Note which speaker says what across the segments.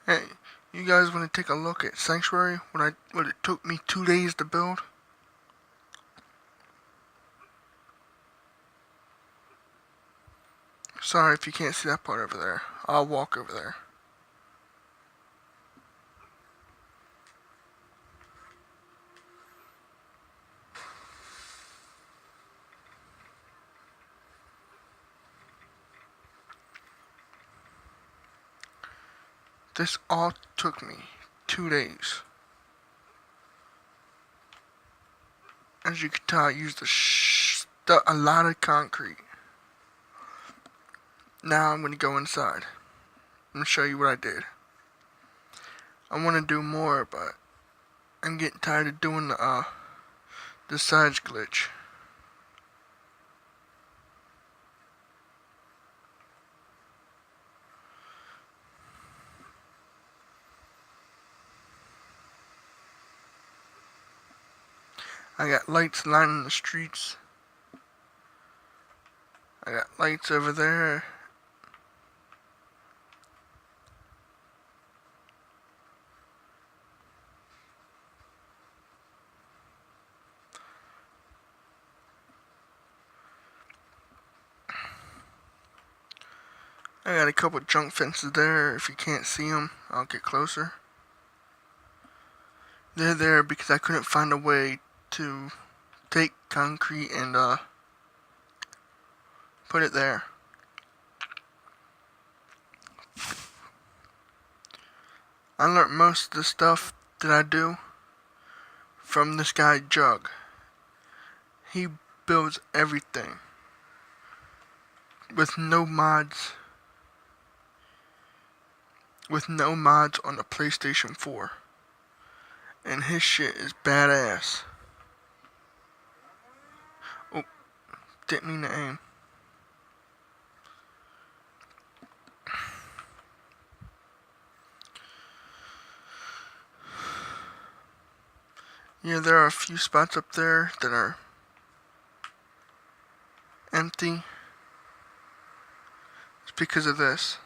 Speaker 1: Hey, you guys want to take a look at Sanctuary? What it took me 2 days to build? Sorry if you can't see that part over there. I'll walk over there. This all took me 2 days. As you can tell, I used a lot of concrete. Now I'm going to go inside. I'm going to show you what I did. I want to do more, but I'm getting tired of doing the sides glitch. I got lights lining the streets. I got lights over there. I got a couple junk fences there. If you can't see them, I'll get closer. They're there because I couldn't find a way to take concrete and put it there. I learned most of the stuff that I do from this guy Jug. He builds everything with no mods. With no mods on the PlayStation 4. And his shit is badass. Oh, didn't mean to aim. Yeah, there are a few spots up there that are empty. It's because of this.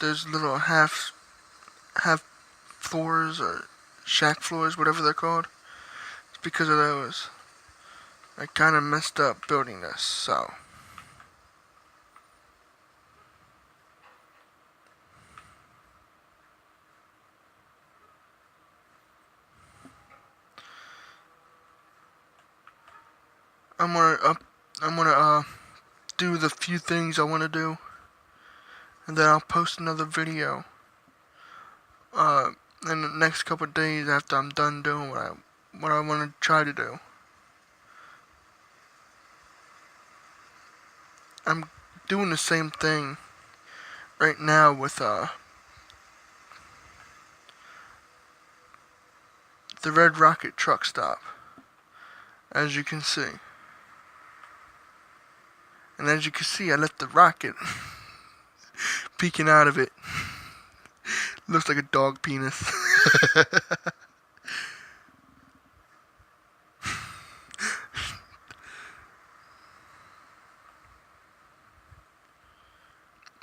Speaker 1: There's little half floors or shack floors, whatever they're called. It's because of those. I kind of messed up building this, so. I'm gonna do the few things I want to do, and then I'll post another video in the next couple of days after I'm done doing what I want to try to do. I'm doing the same thing right now with the Red Rocket truck stop, as you can see. And as you can see, I left the rocket peeking out of it. Looks like a dog penis.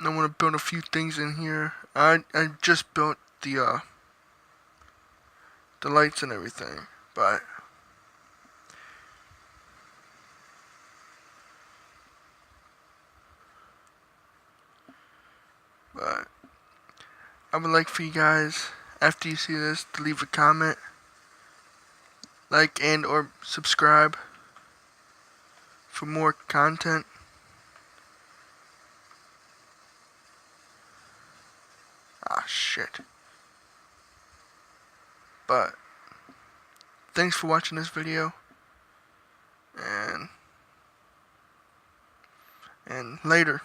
Speaker 1: I want to build a few things in here. I just built the lights and everything, but I would like for you guys, after you see this, to leave a comment, like and or subscribe for more content. Ah, shit. But thanks for watching this video, and later.